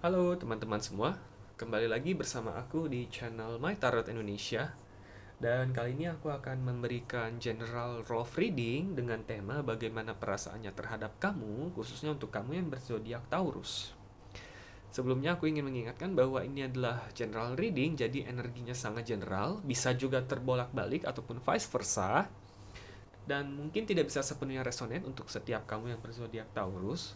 Halo teman-teman semua, kembali lagi bersama aku di channel My Tarot Indonesia. Dan kali ini aku akan memberikan general role reading dengan tema bagaimana perasaannya terhadap kamu, khususnya untuk kamu yang berzodiak Taurus. Sebelumnya aku ingin mengingatkan bahwa ini adalah general reading, jadi energinya sangat general, bisa juga terbolak-balik ataupun vice versa. Dan mungkin tidak bisa sepenuhnya resonate untuk setiap kamu yang berzodiak Taurus.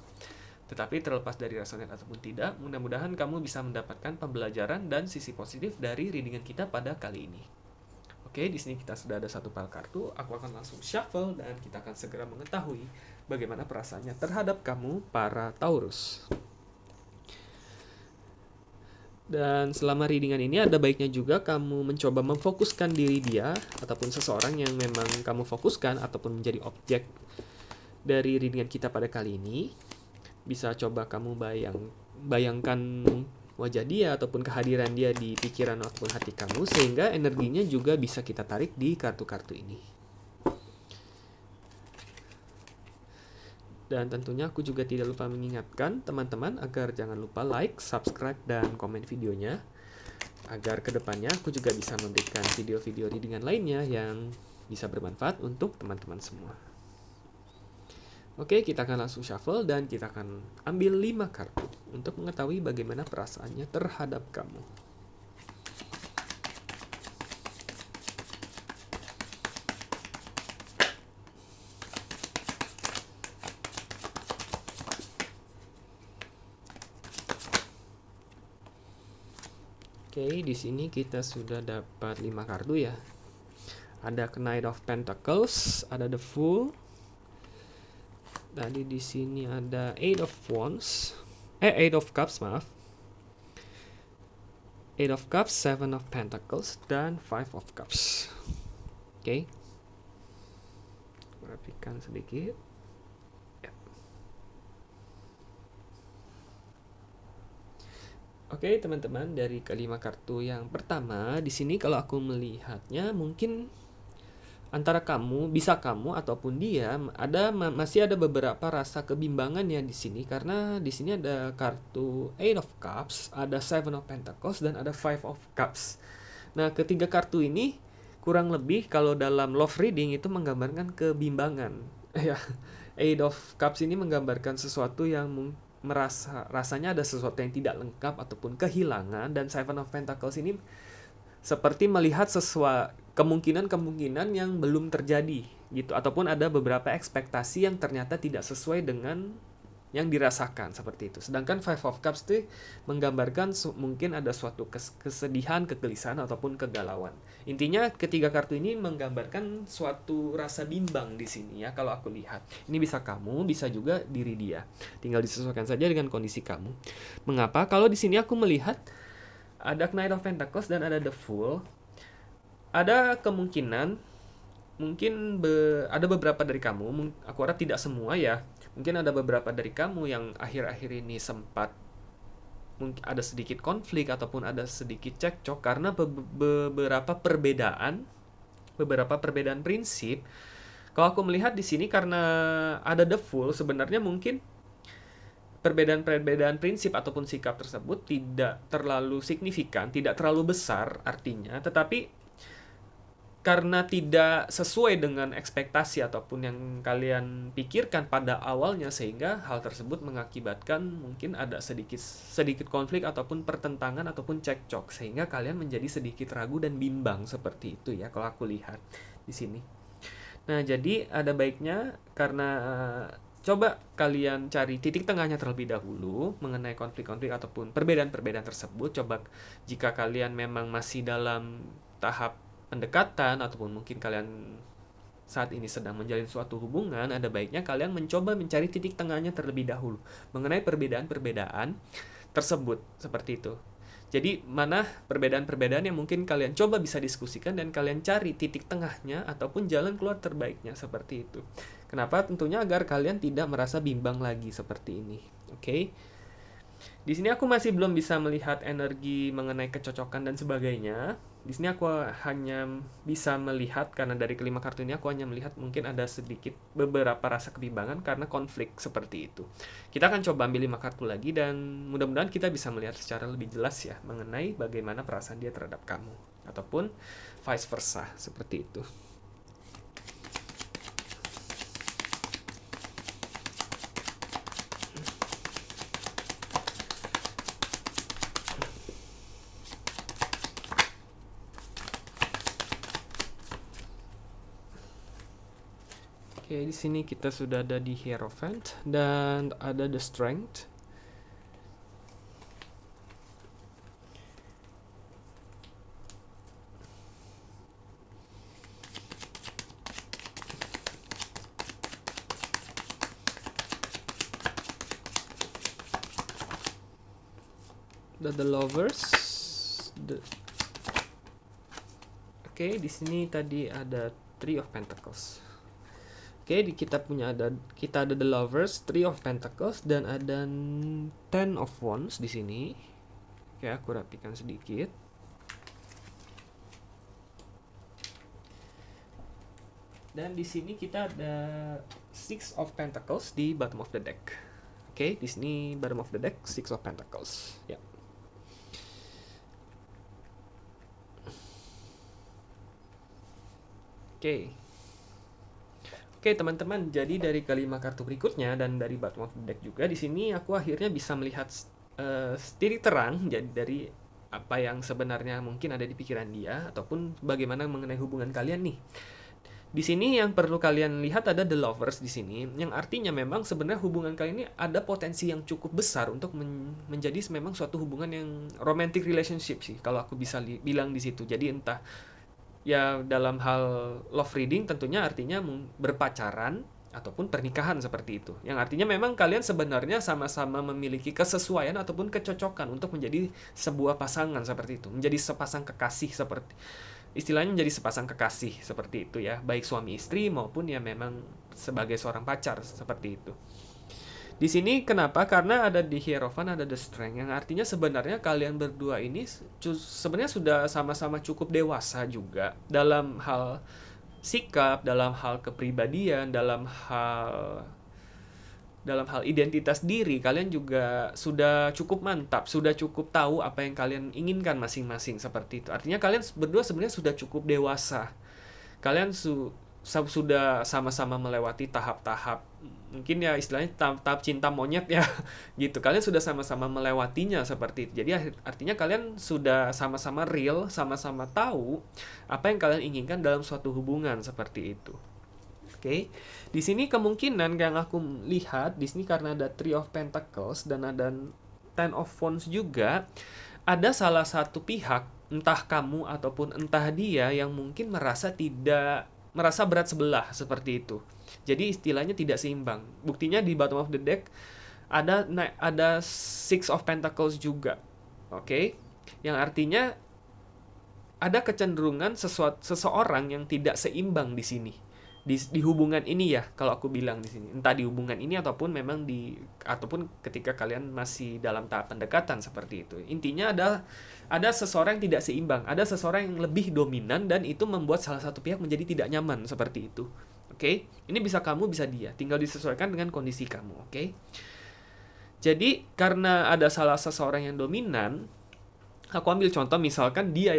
Tetapi terlepas dari resonate ataupun tidak, mudah-mudahan kamu bisa mendapatkan pembelajaran dan sisi positif dari readingan kita pada kali ini. Oke, di sini kita sudah ada satu pile kartu. Aku akan langsung shuffle dan kita akan segera mengetahui bagaimana perasaannya terhadap kamu para Taurus. Dan selama readingan ini ada baiknya juga kamu mencoba memfokuskan diri dia ataupun seseorang yang memang kamu fokuskan ataupun menjadi objek dari readingan kita pada kali ini. Bisa coba kamu bayangkan wajah dia ataupun kehadiran dia di pikiran ataupun hati kamu, sehingga energinya juga bisa kita tarik di kartu-kartu ini. Dan tentunya aku juga tidak lupa mengingatkan teman-teman agar jangan lupa like, subscribe, dan komen videonya, agar kedepannya aku juga bisa memberikan video-video readingan lainnya yang bisa bermanfaat untuk teman-teman semua. Oke, kita akan langsung shuffle dan kita akan ambil 5 kartu untuk mengetahui bagaimana perasaannya terhadap kamu. Oke, di sini kita sudah dapat 5 kartu ya. Ada Knight of Pentacles, ada The Fool. Tadi di sini ada Eight of Cups, maaf. Eight of Cups, Seven of Pentacles, dan Five of Cups. Oke. Rapikan sedikit. Oke, teman-teman, dari kelima kartu yang pertama, di sini kalau aku melihatnya mungkin antara kamu ataupun dia masih ada beberapa rasa kebimbangan ya di sini, karena di sini ada kartu Eight of Cups, ada Seven of Pentacles, dan ada Five of Cups. Nah, ketiga kartu ini kurang lebih kalau dalam love reading itu menggambarkan kebimbangan. Ya, Eight of Cups ini menggambarkan sesuatu yang rasanya ada sesuatu yang tidak lengkap ataupun kehilangan, dan Seven of Pentacles ini seperti melihat kemungkinan-kemungkinan yang belum terjadi gitu, ataupun ada beberapa ekspektasi yang ternyata tidak sesuai dengan yang dirasakan seperti itu. Sedangkan Five of Cups itu menggambarkan mungkin ada suatu kesedihan, kegelisahan ataupun kegalauan. Intinya ketiga kartu ini menggambarkan suatu rasa bimbang di sini ya kalau aku lihat. Ini bisa kamu, bisa juga diri dia. Tinggal disesuaikan saja dengan kondisi kamu. Mengapa? Kalau di sini aku melihat ada Knight of Pentacles dan ada The Fool. Ada kemungkinan mungkin ada beberapa dari kamu, aku harap tidak semua ya, mungkin ada beberapa dari kamu yang akhir-akhir ini sempat mungkin ada sedikit konflik ataupun ada sedikit cekcok karena beberapa perbedaan prinsip. Kalau aku melihat di sini karena ada The Fool, sebenarnya mungkin perbedaan-perbedaan prinsip ataupun sikap tersebut tidak terlalu signifikan, tidak terlalu besar artinya, tetapi karena tidak sesuai dengan ekspektasi ataupun yang kalian pikirkan pada awalnya, sehingga hal tersebut mengakibatkan mungkin ada sedikit konflik ataupun pertentangan ataupun cekcok, sehingga kalian menjadi sedikit ragu dan bimbang seperti itu ya kalau aku lihat di sini. Nah, jadi ada baiknya karena coba kalian cari titik tengahnya terlebih dahulu mengenai konflik-konflik ataupun perbedaan-perbedaan tersebut. Coba jika kalian memang masih dalam tahap pendekatan ataupun mungkin kalian saat ini sedang menjalin suatu hubungan, ada baiknya kalian mencoba mencari titik tengahnya terlebih dahulu mengenai perbedaan-perbedaan tersebut seperti itu. Jadi mana perbedaan-perbedaan yang mungkin kalian coba bisa diskusikan dan kalian cari titik tengahnya ataupun jalan keluar terbaiknya seperti itu. Kenapa? Tentunya agar kalian tidak merasa bimbang lagi seperti ini. Oke. Di sini aku masih belum bisa melihat energi mengenai kecocokan dan sebagainya. Di sini aku hanya bisa melihat, karena dari kelima kartu ini aku hanya melihat mungkin ada sedikit beberapa rasa kebimbangan karena konflik seperti itu. Kita akan coba ambil 5 kartu lagi dan mudah-mudahan kita bisa melihat secara lebih jelas ya mengenai bagaimana perasaan dia terhadap kamu ataupun vice versa seperti itu. Oke, di sini kita sudah ada di Hierophant dan ada the Strength. The Lovers. Oke, di sini tadi ada Three of Pentacles. Oke, kita ada The Lovers, Three of Pentacles, dan ada Ten of Wands di sini. Oke, aku rapikan sedikit. Dan di sini kita ada Six of Pentacles di bottom of the deck. Oke, di sini bottom of the deck Six of Pentacles. Ya. Oke. Oke, teman-teman, jadi dari kelima kartu berikutnya dan dari bottom of the deck juga di sini aku akhirnya bisa melihat titik terang jadi dari apa yang sebenarnya mungkin ada di pikiran dia ataupun bagaimana mengenai hubungan kalian nih. Di sini yang perlu kalian lihat ada the lovers di sini, yang artinya memang sebenarnya hubungan kalian ini ada potensi yang cukup besar untuk menjadi memang suatu hubungan yang romantic relationship sih, kalau aku bisa bilang di situ. Jadi entah ya dalam hal love reading tentunya artinya berpacaran ataupun pernikahan seperti itu. Yang artinya memang kalian sebenarnya sama-sama memiliki kesesuaian ataupun kecocokan untuk menjadi sebuah pasangan seperti itu. Menjadi sepasang kekasih seperti istilahnya menjadi sepasang kekasih seperti itu ya, baik suami istri maupun ya memang sebagai seorang pacar seperti itu. Di sini kenapa? Karena ada di Hierophant, ada the Strength, yang artinya sebenarnya kalian berdua ini sebenarnya sudah sama-sama cukup dewasa juga dalam hal sikap, dalam hal kepribadian, dalam hal identitas diri. Kalian juga sudah cukup mantap, sudah cukup tahu apa yang kalian inginkan masing-masing seperti itu. Artinya kalian berdua sebenarnya sudah cukup dewasa. Kalian sudah sama-sama melewati tahap-tahap, mungkin ya istilahnya tahap cinta monyet ya gitu. Kalian sudah sama-sama melewatinya seperti itu. Jadi artinya kalian sudah sama-sama real, sama-sama tahu apa yang kalian inginkan dalam suatu hubungan seperti itu. Oke. Di sini kemungkinan yang aku lihat di sini karena ada Three of Pentacles dan ada Ten of Wands juga, ada salah satu pihak, entah kamu ataupun entah dia, yang mungkin merasa berat sebelah seperti itu. Jadi istilahnya tidak seimbang. Buktinya di bottom of the deck ada Six of Pentacles juga. Oke. Yang artinya ada kecenderungan seseorang yang tidak seimbang di sini. Di hubungan ini ya, kalau aku bilang di sini. Entah di hubungan ini ataupun memang ataupun ketika kalian masih dalam tahap pendekatan seperti itu. Intinya ada seseorang yang tidak seimbang, ada seseorang yang lebih dominan dan itu membuat salah satu pihak menjadi tidak nyaman seperti itu. Oke? Ini bisa kamu, bisa dia. Tinggal disesuaikan dengan kondisi kamu, oke? Jadi karena ada salah seseorang yang dominan, aku ambil contoh misalkan dia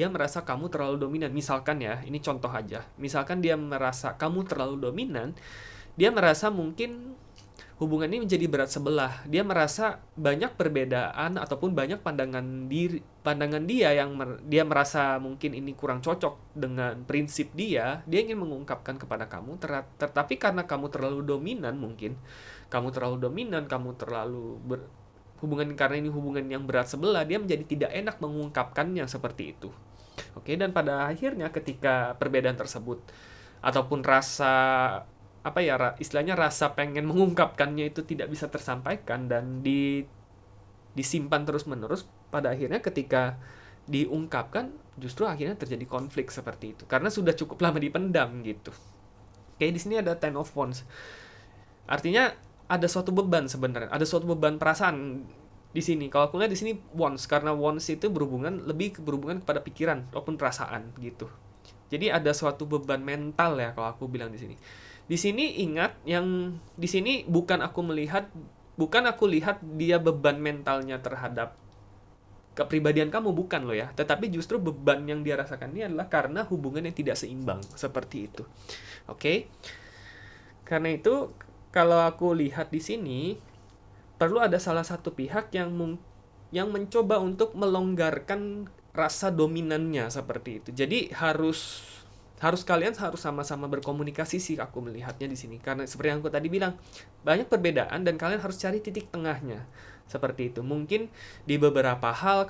merasa kamu terlalu dominan. Misalkan ya, ini contoh aja. Misalkan dia merasa kamu terlalu dominan, dia merasa mungkin hubungan ini menjadi berat sebelah. Dia merasa banyak perbedaan ataupun banyak pandangan dia yang dia merasa mungkin ini kurang cocok dengan prinsip dia. Dia ingin mengungkapkan kepada kamu, tetapi karena kamu terlalu dominan mungkin. Kamu terlalu hubungan, karena ini hubungan yang berat sebelah, dia menjadi tidak enak mengungkapkannya seperti itu. Oke, dan pada akhirnya ketika perbedaan tersebut ataupun istilahnya rasa pengen mengungkapkannya itu tidak bisa tersampaikan dan disimpan terus-menerus, pada akhirnya ketika diungkapkan justru akhirnya terjadi konflik seperti itu karena sudah cukup lama dipendam gitu. Oke, di sini ada Ten of Wands. Artinya ada suatu beban sebenarnya, ada suatu beban perasaan di sini. Kalau aku lihat di sini wants, karena wants itu berhubungan kepada pikiran ataupun perasaan gitu. Jadi ada suatu beban mental ya kalau aku bilang di sini. Di sini ingat, yang di sini bukan aku lihat dia beban mentalnya terhadap kepribadian kamu, bukan loh ya, tetapi justru beban yang dia rasakan ini adalah karena hubungan yang tidak seimbang seperti itu. Oke. Karena itu kalau aku lihat di sini perlu ada salah satu pihak yang mencoba untuk melonggarkan rasa dominannya seperti itu. Jadi kalian harus sama-sama berkomunikasi sih, aku melihatnya di sini. Karena seperti yang aku tadi bilang, banyak perbedaan dan kalian harus cari titik tengahnya. Seperti itu. Mungkin di beberapa hal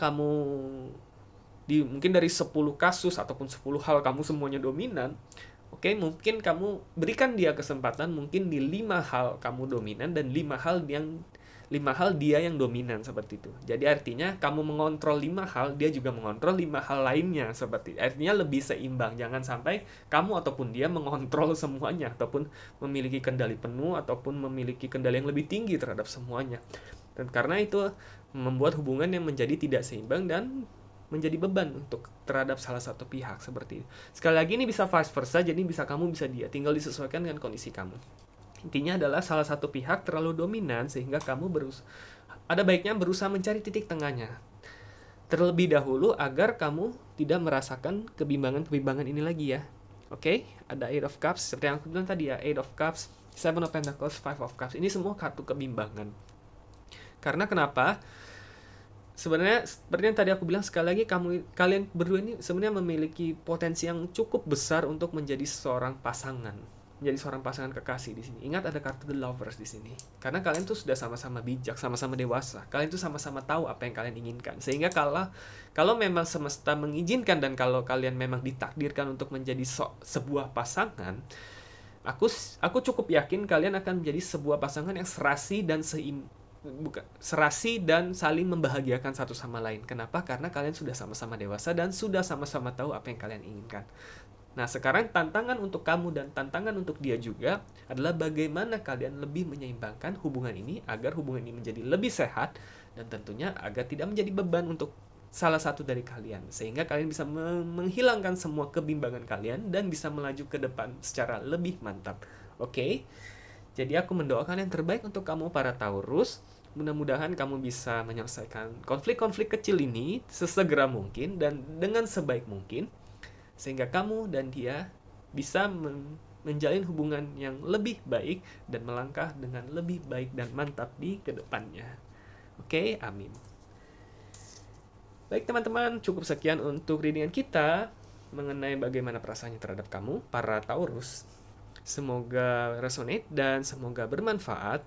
mungkin dari 10 kasus ataupun 10 hal kamu semuanya dominan. Oke, mungkin kamu berikan dia kesempatan, mungkin di 5 hal kamu dominan dan 5 hal dia yang dominan seperti itu. Jadi artinya kamu mengontrol 5 hal, dia juga mengontrol 5 hal lainnya seperti itu. Artinya lebih seimbang. Jangan sampai kamu ataupun dia mengontrol semuanya ataupun memiliki kendali penuh ataupun memiliki kendali yang lebih tinggi terhadap semuanya. Dan karena itu membuat hubungan yang menjadi tidak seimbang dan menjadi beban untuk terhadap salah satu pihak seperti itu. Sekali lagi ini bisa vice versa, jadi bisa kamu bisa dia, tinggal disesuaikan dengan kondisi kamu. Intinya adalah salah satu pihak terlalu dominan sehingga kamu ada baiknya berusaha mencari titik tengahnya terlebih dahulu agar kamu tidak merasakan kebimbangan-kebimbangan ini lagi ya. Oke, ada Eight of Cups seperti yang aku bilang tadi ya, Eight of Cups, Seven of Pentacles, Five of Cups. Ini semua kartu kebimbangan. Karena kenapa? Sebenarnya seperti yang tadi aku bilang, sekali lagi kalian berdua ini sebenarnya memiliki potensi yang cukup besar untuk menjadi seorang pasangan, menjadi seorang pasangan kekasih di sini. Ingat ada kartu The Lovers di sini. Karena kalian tuh sudah sama-sama bijak, sama-sama dewasa. Kalian tuh sama-sama tahu apa yang kalian inginkan. Sehingga kalau memang semesta mengizinkan dan kalau kalian memang ditakdirkan untuk menjadi sebuah pasangan, aku cukup yakin kalian akan menjadi sebuah pasangan yang serasi dan saling membahagiakan satu sama lain. Kenapa? Karena kalian sudah sama-sama dewasa dan sudah sama-sama tahu apa yang kalian inginkan. Nah, sekarang tantangan untuk kamu dan tantangan untuk dia juga adalah bagaimana kalian lebih menyeimbangkan hubungan ini agar hubungan ini menjadi lebih sehat dan tentunya agar tidak menjadi beban untuk salah satu dari kalian. Sehingga kalian bisa menghilangkan semua kebimbangan kalian dan bisa melaju ke depan secara lebih mantap. Oke? Jadi aku mendoakan yang terbaik untuk kamu para Taurus. Mudah-mudahan kamu bisa menyelesaikan konflik-konflik kecil ini sesegera mungkin dan dengan sebaik mungkin. Sehingga kamu dan dia bisa menjalin hubungan yang lebih baik dan melangkah dengan lebih baik dan mantap di kedepannya. Oke, amin. Baik teman-teman, cukup sekian untuk readingan kita mengenai bagaimana perasaannya terhadap kamu, para Taurus. Semoga resonate dan semoga bermanfaat.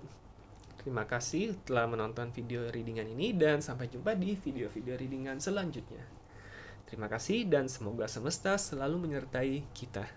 Terima kasih telah menonton video readingan ini dan sampai jumpa di video-video readingan selanjutnya. Terima kasih dan semoga semesta selalu menyertai kita.